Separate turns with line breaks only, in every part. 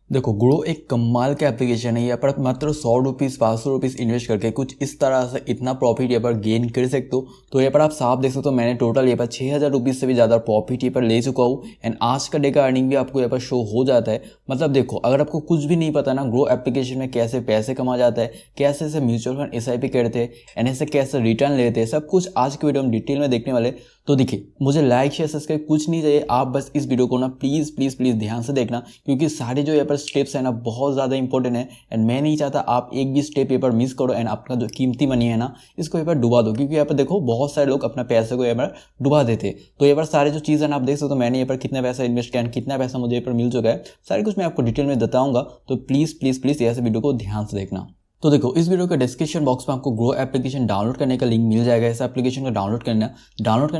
देखो ग्रो एक कमाल का एप्लीकेशन है। यहाँ पर आप मात्र 100 रुपीज़ 500 रुपीज़ इन्वेस्ट करके कुछ इस तरह से इतना प्रॉफिट यहाँ पर गेन कर सकते हो। तो यहाँ पर आप साफ देख सकते हो, मैंने टोटल यहाँ पर 6,000 रुपीज़ से भी ज़्यादा प्रॉफिट यहाँ पर ले चुका हूँ। एंड आज का डे का अर्निंग भी आपको यहाँ पर शो हो जाता है। मतलब देखो, अगर आपको कुछ भी नहीं पता ना ग्रो एप्लीकेशन में कैसे पैसे कमा जाता है, कैसे ऐसे म्यूचुअल फंड SIP करते हैं एंड ऐसे कैसे रिटर्न लेते हैं, सब कुछ आज की वीडियो में डिटेल में देखने वाले। तो देखिए, मुझे लाइक शेयर सब्सक्राइब कुछ नहीं चाहिए, आप बस इस वीडियो को ना प्लीज़ प्लीज़ प्लीज़ ध्यान से देखना, क्योंकि सारे जो यहाँ पर स्टेप्स है ना बहुत ज़्यादा इंपॉर्टेंट है। एंड मैं नहीं चाहता आप एक भी स्टेप यहाँ पर मिस करो एंड आपका जो कीमती मनी है ना इसको यहाँ पर डुबा दो, क्योंकि यहाँ पर देखो बहुत सारे लोग अपना पैसे को यहाँ पर डुबा देते। तो यहाँ पर सारे जो चीज़ है ना आप देख सकते हो, मैंने यहाँ पर कितना पैसा इन्वेस्ट किया, कितना पैसा मुझे यहाँ पर मिल चुका है, सारे कुछ मैं आपको डिटेल में बताऊँगा। तो प्लीज़ प्लीज़ प्लीज़ यहाँ से वीडियो को ध्यान से देखना। तो देखो, इस वीडियो के डिस्क्रिप्शन बॉक्स में आपको ग्रो एप्लीकेशन डाउनलोड करने का लिंक मिल जाएगा। इस एप्लीकेशन को डाउनलोड करने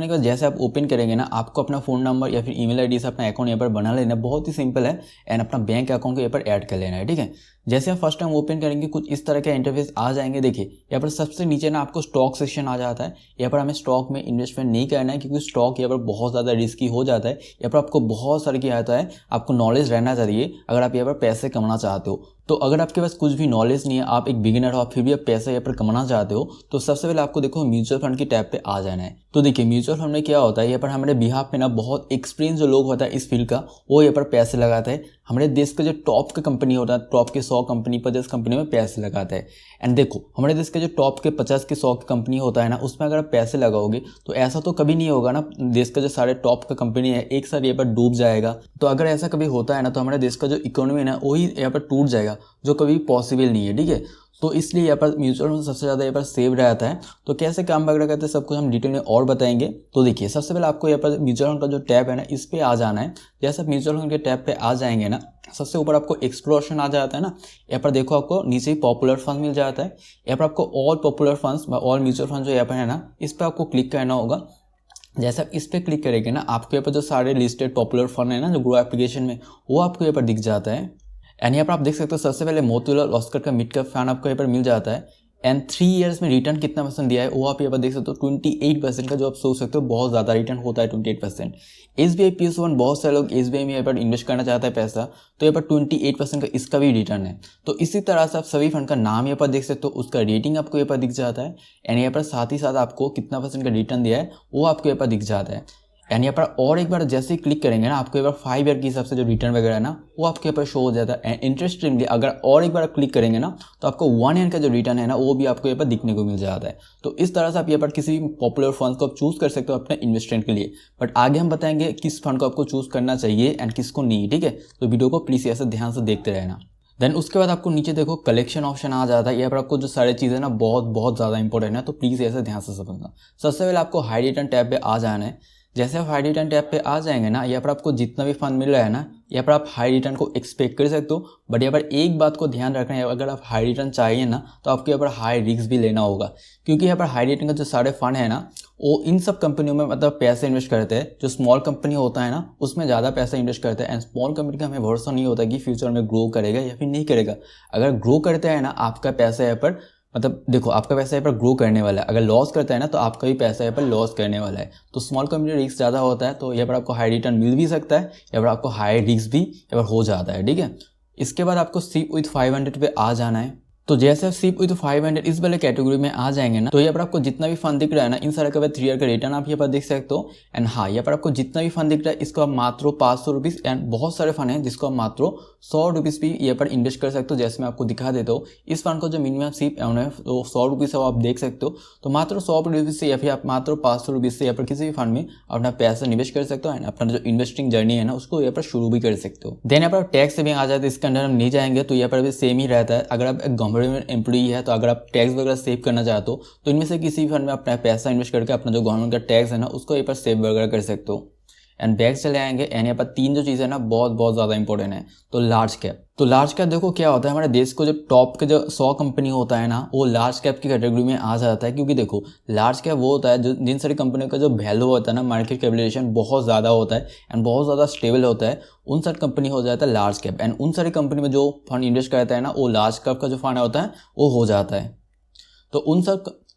के बाद जैसे आप ओपन करेंगे ना, आपको अपना फ़ोन नंबर या फिर ईमेल आईडी से अपना अकाउंट यहाँ पर बना लेना, बहुत ही सिंपल है। एंड अपना बैंक अकाउंट को यहाँ पर ऐड कर लेना है, ठीक है। जैसे आप फर्स्ट टाइम ओपन करेंगे कुछ इस तरह का इंटरफेस आ जाएंगे। देखिए यहाँ पर सबसे नीचे ना आपको स्टॉक सेक्शन आ जाता है। यहाँ पर हमें स्टॉक में इन्वेस्टमेंट नहीं करना है, क्योंकि स्टॉक यहाँ पर बहुत ज़्यादा रिस्की हो जाता है। यहाँ पर आपको बहुत सारे क्या आता है, आपको नॉलेज रहना चाहिए अगर आप यहाँ पर पैसे कमाना चाहते हो। तो अगर आपके पास कुछ भी नॉलेज नहीं है, आप एक बिगिनर हो, फिर भी आप पैसे यहाँ पर कमाना चाहते हो, तो सबसे पहले आपको देखो म्यूचुअल फंड की टैब पे आ जाना है। तो देखिए म्यूचुअल फंड में क्या होता है, यहाँ पर हमारे बिहाफ पे ना बहुत एक्सपीरियंस जो लोग होता है इस फील्ड का, वो यहाँ पर पैसे लगाता है। हमारे देश का जो टॉप का कंपनी होता है, टॉप के 100 कंपनी 50 कंपनी में पैसे लगाता है। एंड देखो हमारे देश के जो टॉप के 50 के 100 की कंपनी होता है ना, उसमें अगर आप पैसे लगाओगे तो ऐसा तो कभी नहीं होगा ना देश का जो सारे टॉप का कंपनी है एक साथ यहाँ पर डूब जाएगा। तो अगर ऐसा कभी होता है ना, तो हमारे देश का जो इकोनॉमी है ना वही यहाँ पर टूट जाएगा, जो कभी पॉसिबल नहीं है, ठीक है। तो इसलिए यहाँ पर म्यूचुअल फंड सबसे ज़्यादा यहाँ पर सेव रहता है। तो कैसे काम वगैरह करते हैं सब कुछ हम डिटेल में और बताएंगे। तो देखिए सबसे पहले आपको यहाँ पर म्यूचुअल फंड का जो टैब है ना इस पर आ जाना है। जैसे आप म्यूचुअल फंड के टैब पे आ जाएंगे ना, सबसे ऊपर आपको एक्सप्लोरेशन आ जाता है ना, यहाँ पर देखो आपको नीचे ही पॉपुलर फंड मिल जाता है। यहाँ पर आपको all popular funds all mutual fund जो यहाँ पर है ना, इस पर आपको क्लिक करना होगा। जैसे आप इस पर क्लिक करेंगे ना, आपके यहाँ पर जो सारे लिस्टेड पॉपुलर फंड है ना जो ग्रो एप्लीकेशन में, वो आपको यहाँ पर दिख जाता है। एंड यहाँ पर आप देख सकते हो सबसे पहले मोतीलाल ऑस्कर का मिड कैप फंड आपको यहाँ पर मिल जाता है। एंड 3 ईयर्स में रिटर्न कितना % दिया है वो आप यहाँ पर देख सकते हो 28% का, जो आप सोच सकते हो बहुत ज़्यादा रिटर्न होता है 28%। SBI PSU1 बहुत सारे लोग SBI में यहाँ पर इन्वेस्ट करना चाहता है पैसा, तो यहाँ पर 28% का इसका भी रिटर्न है। तो इसी तरह से आप सभी फंड का नाम यहाँ पर देख सकते हो, उसका रेटिंग आपको यहाँ पर दिख जाता है। एंड यहाँ पर साथ ही साथ आपको कितना % का रिटर्न दिया है वो आपको यहाँ पर दिख जाता है। एंड यहाँ पर और एक बार जैसे ही क्लिक करेंगे ना, आपको यहाँ पर 5 ईयर के हिसाब से जो रिटर्न वगैरह है ना वो आपके यहाँ पर शो हो जाता है। एंड इंटरेस्टिंगली अगर और एक बार आप क्लिक करेंगे ना, तो आपको 1 ईयर का जो रिटर्न है ना वो भी आपको यहाँ पर दिखने को मिल जाता है। तो इस तरह से आप यहाँ पर किसी पॉपुलर फंड को आप चूज़ कर सकते हो अपने इन्वेस्टमेंट के लिए। बट आगे हम बताएंगे किस फंड को आपको चूज़ करना चाहिए एंड किसको नहीं, ठीक है। तो वीडियो को प्लीज़ ऐसे ध्यान से देखते रहना। देन उसके बाद आपको नीचे देखो कलेक्शन ऑप्शन आ जाता है। यहाँ पर आपको जो सारी चीज़ें ना बहुत बहुत ज़्यादा इंपॉर्टेंट है, तो प्लीज़ ऐसे ध्यान से समझना। सबसे पहले आपको हाई रिटर्न टैब पे आ जाना है। जैसे आप हाई रिटर्न टैब पे आ जाएंगे ना, यहाँ पर आपको जितना भी फंड मिल रहा है ना, यहाँ पर आप हाई रिटर्न को एक्सपेक्ट कर सकते हो। बट यहाँ पर एक बात को ध्यान रखना है, अगर आप हाई रिटर्न चाहिए ना तो आपको यहाँ पर हाई रिस्क भी लेना होगा, क्योंकि यहाँ पर हाई रिटर्न का जो सारे फंड है ना वो इन सब कंपनियों में मतलब पैसे इन्वेस्ट करते हैं। जो स्मॉल कंपनी होता है ना उसमें ज़्यादा पैसा इन्वेस्ट करते हैं। एंड स्मॉल कंपनी का हमें भरोसा नहीं होता कि फ्यूचर में ग्रो करेगा या फिर नहीं करेगा। अगर ग्रो करते हैं ना, आपका पैसा यहाँ पर मतलब देखो आपका पैसा यहाँ पर ग्रो करने वाला है। अगर लॉस करता है ना तो आपका भी पैसा यहाँ पर लॉस करने वाला है। तो स्मॉल कंपनी रिस्क ज़्यादा होता है, तो यहाँ पर आपको हाई रिटर्न मिल भी सकता है, यहाँ पर आपको हाई रिस्क भी यहाँ पर हो जाता है, ठीक है। इसके बाद आपको सिप विथ 500 पे आ जाना है। तो जैसे आप सिप विथ 500 इस वाले कैटेगरी में आ जाएंगे ना, तो यहाँ पर आपको जितना भी फंड दिख रहा है ना, इन सारे के बाद 3 ईयर का रिटर्न आप यहाँ पर देख सकते हो। एंड हाँ, यहाँ पर आपको जितना भी फंड दिख रहा है इसको आप मात्र 500 रुपीज़, एंड बहुत सारे फंड हैं जिसको आप मात्र 100 रुपीज़ भी यहाँ पर इन्वेस्ट कर सकते हो। जैसे मैं आपको दिखा देता हूँ, इस फंड को जो मिनिमम सिप है तो 100 रुपीज़ आप देख सकते हो। तो मात्र 100 रुपीज़ से या फिर आप मात्र 500 रुपीज़ से यहाँ पर किसी भी फंड में अपना पैसा निवेश कर सकते हो। एंड अपना जो इन्वेस्टिंग जर्नी है ना उसको यहाँ पर शुरू भी कर सकते हो। देन यहाँ पर टैक्स सेविंग आ जाता है, इसके अंदर हम नहीं जाएंगे, तो यहाँ पर भी सेम ही रहता है। अगर आप एक गवर्नमेंट एम्प्लॉई है तो अगर आप टैक्स वगैरह सेव करना चाहते हो तो इनमें से किसी भी फंड में अपना पैसा इन्वेस्ट करके अपना जो गवर्नमेंट का टैक्स है ना उसको यहाँ पर सेव वगैरह कर सकते हो। एंड बैक चले आएंगे। एंड यहाँ पर 3 जो चीज़ें ना बहुत बहुत ज़्यादा इंपॉर्टेंट है। तो लार्ज कैप, तो लार्ज कैप देखो क्या होता है, हमारे देश को जो टॉप के जो 100 कंपनी होता है ना वो लार्ज कैप की कैटेगरी में आ जाता है। क्योंकि देखो लार्ज कैप वो होता है जो जिन सारी कंपनियों का जो वैल्यू होता है ना, मार्केट कैपिटलाइजेशन बहुत ज़्यादा होता है एंड बहुत ज़्यादा स्टेबल होता है, उन सारी कंपनी हो जाता है लार्ज कैप। एंड उन सारी कंपनी में जो फंड इन्वेस्ट करता है ना वो लार्ज कैप का जो फंड होता है वो हो जाता है। तो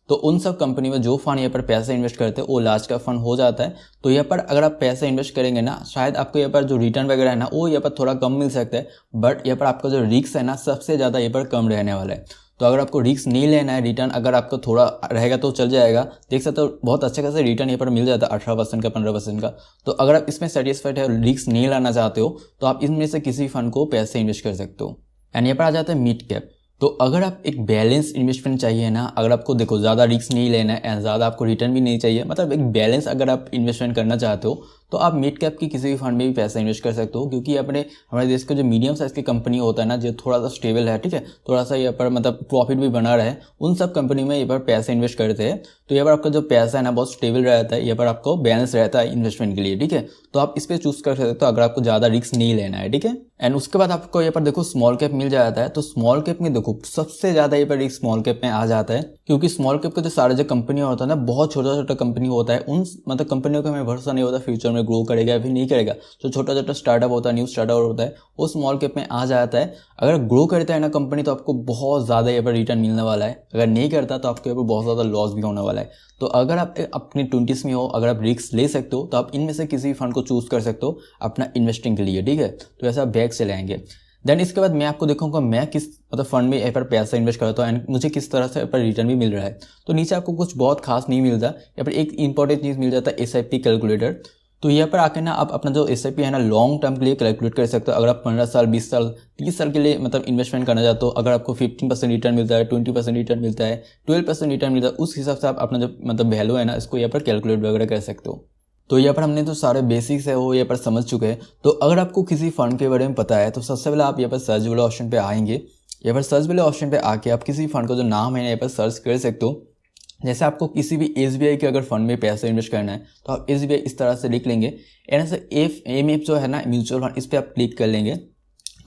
तो उन सब कंपनी में जो फंड यहाँ पर पैसे इन्वेस्ट करते हैं वो लार्ज कैप फंड हो जाता है। तो यहाँ पर अगर आप पैसे इन्वेस्ट करेंगे ना, शायद आपको यहाँ पर जो रिटर्न वगैरह है ना वो यहाँ पर थोड़ा कम मिल सकता है, बट यहाँ पर आपका जो रिस्क है ना सबसे ज़्यादा यहाँ पर कम रहने वाला है। तो अगर आपको रिस्क नहीं लेना है, रिटर्न अगर आपको थोड़ा रहेगा तो चल जाएगा। देख सकते हो बहुत अच्छे खासे रिटर्न यहाँ पर मिल जाता है 18% का, 15% का। तो अगर आप इसमें सेटिस्फाइड है, रिस्क नहीं लाना चाहते हो, तो आप इनमें से किसी फंड को पैसे इन्वेस्ट कर सकते हो। एंड यहाँ पर आ जाता है मिड कैप। तो अगर आप एक बैलेंस इन्वेस्टमेंट चाहिए ना, अगर आपको देखो ज़्यादा रिस्क नहीं लेना है एंड ज़्यादा आपको रिटर्न भी नहीं चाहिए, मतलब एक बैलेंस अगर आप इन्वेस्टमेंट करना चाहते हो, तो आप मिड कैप की किसी भी फंड में भी पैसा इन्वेस्ट कर सकते हो। क्योंकि हमारे देश का जो मीडियम साइज़ की कंपनी होता है ना, जो थोड़ा सा स्टेबल है, ठीक है, थोड़ा सा यहाँ पर मतलब प्रॉफिट भी बना रहा है, उन सब कंपनी में यहाँ पर पैसे इन्वेस्ट करते हैं। तो यहाँ पर आपका जो पैसा है ना बहुत स्टेबल रहता है, यहाँ पर आपको बैलेंस रहता है इन्वेस्टमेंट के लिए, ठीक है। तो आप इस पर चूज कर सकते हो अगर आपको ज़्यादा रिस्क नहीं लेना है, ठीक है। एंड उसके बाद आपको यहाँ पर देखो स्मॉल कैप मिल जाता है। तो स्मॉल कैप में देखो सबसे ज़्यादा यहाँ पर रिस्क स्मॉल कैप में आ जाता है, क्योंकि स्मॉल कैप का जो सारे जो कंपनी होता है ना, बहुत छोटा छोटा कंपनी होता है। उन मतलब कंपनियों का हमें भरोसा नहीं होता फ्यूचर में ग्रो करेगा या फिर नहीं करेगा। जो छोटा छोटा स्टार्टअप होता है, न्यू स्टार्टअप होता है, वो स्मॉल कैप में आ जाता है। अगर ग्रो करता है ना कंपनी तो आपको बहुत ज़्यादा यहाँ पर रिटर्न मिलने वाला है, अगर नहीं करता तो आपको यहाँ पर बहुत ज़्यादा लॉस भी होने वाला है। तो अगर आप अपनी 20s में हो, अगर आप रिस्क ले सकते हो, तो आप इनमें से किसी फंड को चूज कर सकते हो अपना इन्वेस्टिंग के लिए, ठीक है। तो ऐसा बैग से लाएंगे। देन इसके बाद मैं आपको दिखाऊंगा मैं किस मतलब फंड में यहाँ पर पैसा इन्वेस्ट करता हूँ एंड मुझे किस तरह से यहाँ पर रिटर्न भी मिल रहा है। तो नीचे आपको कुछ बहुत खास नहीं मिलता, यहाँ पर एक इंपॉर्टेंट चीज़ मिल जाता है SIP कैलकुलेटर। तो यहाँ पर आके ना आप अपना जो SIP है ना लॉन्ग टर्म के लिए कैलकुलेट कर सकते हो। अगर आप 15 साल, 20 साल, 30 साल के लिए मतलब इन्वेस्टमेंट करना चाहते हो, अगर आपको 15% रिटर्न मिलता है, 20% रिटर्न मिलता है, 12% रिटर्न मिलता है, उस हिसाब से आप अपना जो मतलब वैल्यू है ना इसको यहाँ पर कैलकुलेट वगैरह कर सकते हो। तो यहाँ पर हमने तो सारे बेसिक्स है वो यहाँ पर समझ चुके हैं। तो अगर आपको किसी फंड के बारे में पता है तो सबसे पहले आप यहाँ पर सर्च वाले ऑप्शन पे आएंगे। यहाँ पर सर्च वाले ऑप्शन पे आके आप किसी फंड का जो नाम है यहाँ पर सर्च कर सकते हो। जैसे आपको किसी भी SBI के अगर फंड में पैसा इन्वेस्ट करना है तो आप SBI इस तरह से लिख लेंगे। ऐसे AMF जो है ना म्यूचुअल फंड, इस पर आप क्लिक कर लेंगे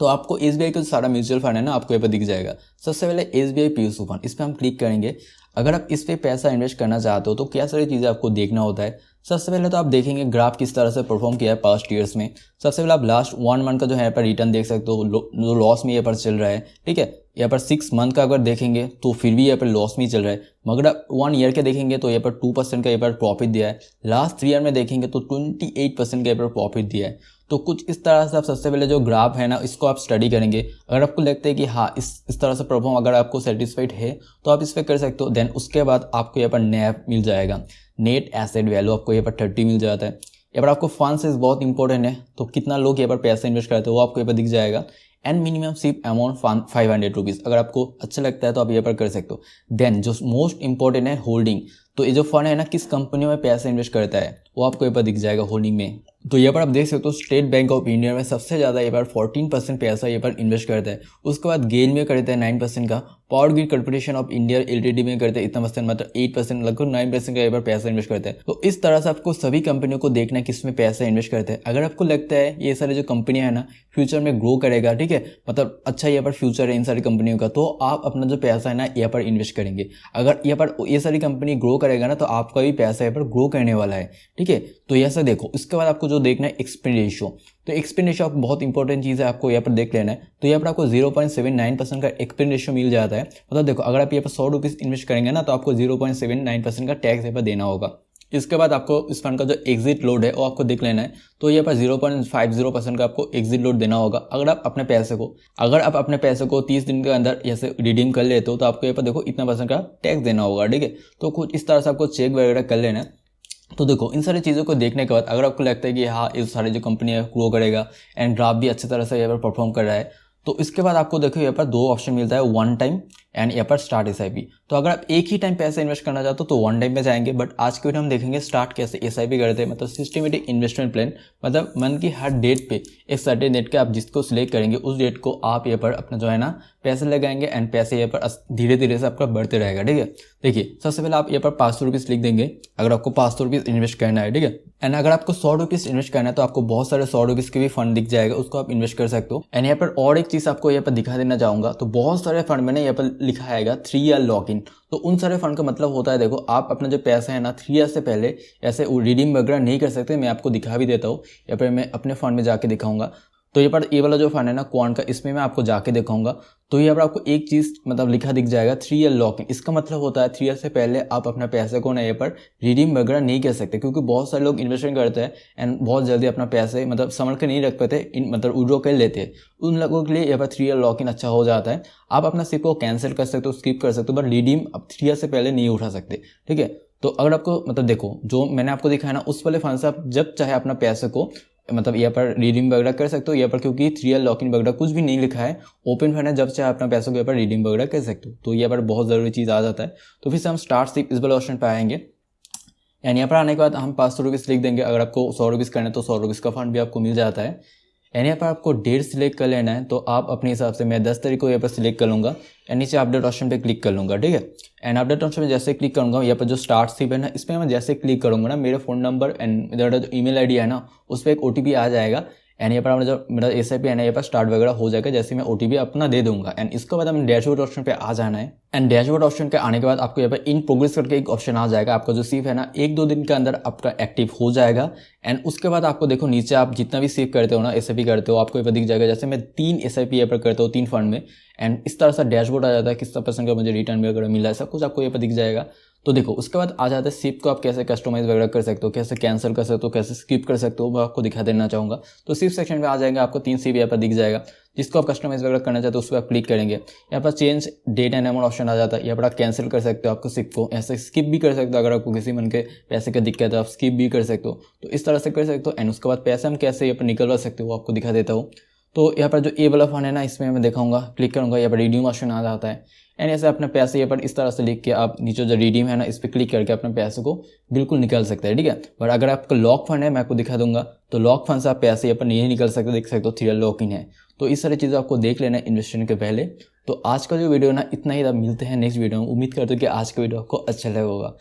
तो आपको SBI का जो सारा म्यूचुअल फंड है ना आपको यहाँ पर दिख जाएगा। सबसे पहले SBI PSU फंड, इस पर हम क्लिक करेंगे। अगर आप इस पर पैसा इन्वेस्ट करना चाहते हो तो क्या सारी चीज़ें आपको देखना होता है। सबसे पहले तो आप देखेंगे ग्राफ किस तरह से परफॉर्म किया है पास्ट ईयर्स में। सबसे पहले आप लास्ट 1 मंथ का जो है यहाँ पर रिटर्न देख सकते हो, जो लॉस में यहाँ पर चल रहा है, ठीक है। यहाँ पर 6 मंथ का अगर देखेंगे तो फिर भी यहाँ पर लॉस में चल रहा है, मगर आप 1 ईयर के देखेंगे तो यहाँ पर 2% का यहाँ पर प्रॉफिट दिया है। लास्ट 3 ईयर में देखेंगे तो 28% का यहाँ पर प्रॉफिट दिया है। तो कुछ इस तरह से आप सबसे पहले जो ग्राफ है ना इसको आप स्टडी करेंगे। अगर आपको लगता है कि हाँ इस तरह से परफॉर्म अगर आपको सेटिस्फाइड है तो आप इस पर कर सकते हो। देन उसके बाद आपको यहाँ पर NAV मिल जाएगा, नेट एसेट वैल्यू आपको यहाँ पर 30 मिल जाता है। यहाँ पर आपको फंड साइज बहुत इंपॉर्टेंट है, तो कितना लोग यहाँ पर पैसा इन्वेस्ट करते हैं वो आपको यहाँ पर दिख जाएगा। And minimum SIP amount 500 rupees, अगर आपको अच्छा लगता है तो आप यहाँ पर कर सकते हो। देन जो मोस्ट इंपॉर्टेंट है होल्डिंग, तो ये जो फंड है ना किस कंपनी में पैसा इन्वेस्ट करता है वो आपको यहाँ पर दिख जाएगा होल्डिंग में। तो यहाँ पर आप देख सकते हो स्टेट बैंक ऑफ इंडिया में सबसे ज़्यादा यहाँ पर 14% पैसा यहाँ पर इन्वेस्ट करता है। उसके बाद गेल में करता है 9% का, power grid corporation of India LTD में करते हैं इतना परसेंट, मतलब 8%, लगभग 9% का यहाँ पर पैसा इन्वेस्ट करता है। तो इस तरह से आपको सभी कंपनियों को देखना है किस में पैसा इन्वेस्ट करते हैं। अगर आपको लगता है ये सारी जो कंपनियां है ना फ्यूचर में ग्रो करेगा, ठीक है, मतलब अच्छा यहाँ पर फ्यूचर है इन सारी कंपनियों का, तो आप अपना जो पैसा है ना यहाँ पर इन्वेस्ट करेंगे। अगर यहाँ पर ये सारी कंपनी ग्रो करेगा ना तो आपका भी पैसा यहाँ पर ग्रो करने वाला है, ठीक है। तो ऐसा देखो। इसके बाद आपको जो देखना है एक्सपेंस रेशियो, तो एक्सपेंस रेशियो आपको बहुत इंपॉर्टेंट चीज़ है, आपको यहाँ पर देख लेना है। तो यहाँ पर आपको 0.79% का एक्सपेंस रेशियो मिल जाता है। मतलब देखो अगर आप यहाँ पर 100 रुपीज़ इन्वेस्ट करेंगे ना तो आपको 0.79% का टैक्स यहाँ पर देना होगा। इसके बाद आपको इस फंड का जो एग्जिट लोड है वो आपको देख लेना है। तो यहाँ पर 0.50% का आपको एग्जिट लोड देना होगा। अगर आप अपने पैसे को 30 दिन के अंदर ऐसे रिडीम कर लेते हो तो आपको यहाँ पर देखो इतना % का टैक्स देना होगा, ठीक है। तो कुछ इस तरह से आपको चेक वगैरह कर लेना है। तो देखो इन सारी चीज़ों को देखने के बाद अगर आपको लगता है कि हाँ इस सारी जो कंपनी है ग्रो करेगा एंड ग्राफ भी अच्छी तरह से यहाँ पर परफॉर्म कर रहा है, तो इसके बाद आपको देखो यहाँ पर 2 ऑप्शन मिलता है, 1 टाइम एंड यहाँ पर स्टार्ट SIP। तो अगर आप एक ही टाइम पैसे इन्वेस्ट करना चाहते हो तो 1 टाइम पे जाएंगे, बट आज के वीडियो हम देखेंगे स्टार्ट कैसे SIP करते हैं, मतलब सिस्टमेटिक इन्वेस्टमेंट प्लान। मतलब मंथ की हर डेट पे एक सर्टेन डेट के आप जिसको सिलेक्ट करेंगे उस डेट को आप यहाँ पर अपना जो है ना पैसे लगाएंगे एंड पैसे यहाँ पर धीरे धीरे से आपका बढ़ते रहेगा, ठीक है। देखिए सबसे पहले आप यहाँ पर 500 रुपीज़ लिख देंगे अगर आपको 500 रुपीज़ इन्वेस्ट करना है, ठीक है। एंड अगर आपको 100 रुपीज़ इन्वेस्ट करना है तो आपको बहुत सारे 100 रुपीज़ के भी फंड दिख जाएगा, उसको आप इन्वेस्ट कर सकते हो। एंड यहाँ पर और एक चीज़ आपको यहाँ पर दिखा देना चाहूँगा, तो बहुत सारे फंड में ना यहाँ पर लिखा आएगा 3 ईयर लॉक इन। तो उन सारे फंड का मतलब होता है देखो आप अपना जो पैसा है ना 3 ईयर से पहले ऐसे रिडीम वगैरह नहीं कर सकते। मैं आपको दिखा भी देता हूँ, यहाँ पर मैं अपने फंड में जाके दिखाऊंगा। तो ये पर ये वाला जो फंड है ना क्वांट का, इसमें मैं आपको जाके दिखाऊंगा। तो यहाँ पर आपको एक चीज़ मतलब लिखा दिख जाएगा 3 ईयर लॉक इन। इसका मतलब होता है 3 ईयर से पहले आप अपना पैसे को ना ये पर रिडीम वगैरह नहीं कर सकते, क्योंकि बहुत सारे लोग इन्वेस्टमेंट करते हैं एंड बहुत जल्दी अपना पैसे मतलब संभल के नहीं रख पाते, मतलब विड्रॉ कर लेते हैं। उन लोगों के लिए यहाँ पर 3 ईयर लॉक इन अच्छा हो जाता है। आप अपना सिप को कैंसिल कर सकते हो, स्किप कर सकते हो, बट रिडीम अब 3 ईयर से पहले नहीं उठा सकते, ठीक है। तो अगर आपको मतलब देखो जो मैंने आपको दिखाया ना उस वाले फंड से आप जब चाहे अपना पैसे को मतलब यहाँ पर रिडीम वगैरह कर सकते हो। यहाँ पर क्योंकि 3 ईयर लॉक इन वगैरह कुछ भी नहीं लिखा है, ओपन फंड है, जब चाहे अपना पैसों को यहाँ पर रिडीम वगैरह कर सकते हो। तो यहाँ पर बहुत ज़रूरी चीज़ आ जाता है। तो फिर से हम स्टार्ट सिप इस वाले ऑप्शन पर आएंगे एंड यहाँ पर आने के बाद हम 500 रुपीज़ लिख देंगे। अगर आपको 100 रुपीज़ करना है तो 100 रुपीज़ का फंड भी आपको मिल जाता है। एंड यहाँ पर आपको डेट सिलेक्ट कर लेना है, तो आप अपने हिसाब से, मैं 10 तारीख को यहाँ पर सिलेक्ट कर लूँगा एंड नीचे अपडेट ऑप्शन पे क्लिक कर लूँगा, ठीक है। एंड अपडेट ऑप्शन में जैसे क्लिक करूँगा, यहाँ पर जो स्टार्ट सिप है ना, इसमें मैं जैसे क्लिक करूँगा ना, मेरा फ़ोन नंबर एंड मेरा जो ईमेल आईडी है ना, उस पर एक OTP आ जाएगा एंड यहाँ पर हमारा जो मेरा SIP है ना, यहाँ पर स्टार्ट वगैरह हो जाएगा जैसे मैं OTP अपना दे दूंगा। एंड इसके बाद हमें डैशबोर्ड ऑप्शन पे आ जाना है एंड डैशबोर्ड ऑप्शन पे आने के बाद आपको यहाँ पर इन प्रोग्रेस करके एक ऑप्शन आ जाएगा। आपका जो सिप है ना 1-2 दिन के अंदर आपका एक्टिव हो जाएगा। एंड उसके बाद आपको देखो नीचे आप जितना भी सेव करते हो ना, SIP करते हो, आपको यहाँ पर दिख जाएगा। जैसे मैं 3 SIP यहाँ पर करता हूँ 3 फंड में, एंड इस तरह से डैशबोर्ड आ जाता है, किस % का मुझे रिटर्न वगैरह मिला है, सब कुछ आपको यहाँ पर दिख जाएगा। तो देखो उसके बाद आ जाता है सिप को आप कैसे कस्टमाइज वगैरह कर सकते हो, कैसे कैंसिल कर सकते हो, कैसे स्किप कर सकते हो, मैं आपको दिखा देना चाहूँगा। तो सिप सेक्शन में आ जाएंगे, आपको 3 सिप यहाँ पर दिख जाएगा। जिसको आप कस्टमाइज वगैरह करना चाहते हो उस पर आप क्लिक करेंगे। यहाँ पर change date and amount option आ जाता है, यहाँ पर आप कैंसिल कर सकते हो आपको सिप को, ऐसे स्किप भी कर सकते हो। अगर आपको किसी मन के पैसे का दिक्कत है आप स्किप भी कर सकते हो, तो इस तरह से कर सकते हो। एंड उसके बाद पैसे हम कैसे यहाँ पर निकलवा सकते हो वो आपको दिखा देता हूँ। तो यहाँ पर जो ए वाला फंड है ना, इसमें मैं दिखाऊंगा, क्लिक करूँगा, यहाँ पर रिडीम ऑप्शन आ जाता है एंड ऐसे अपने पैसे यहाँ पर इस तरह से लिख के आप नीचे जो रिडीम है ना, इस पर क्लिक करके अपने पैसे को बिल्कुल निकाल सकते हैं, ठीक है। बट अगर आपका लॉक फंड है, मैं आपको दिखा दूंगा, तो लॉक फंड से आप पैसे यहाँ पर नहीं निकल सकते, देख सकते हो 3 ईयर लॉक इन है। तो इस सारी चीज़ें आपको देख लेना है इन्वेस्टमेंट के पहले। तो आज का जो वीडियो ना इतना ही, अब मिलते हैं नेक्स्ट वीडियो में। उम्मीद करते हो कि आज का वीडियो आपको अच्छा लगा होगा।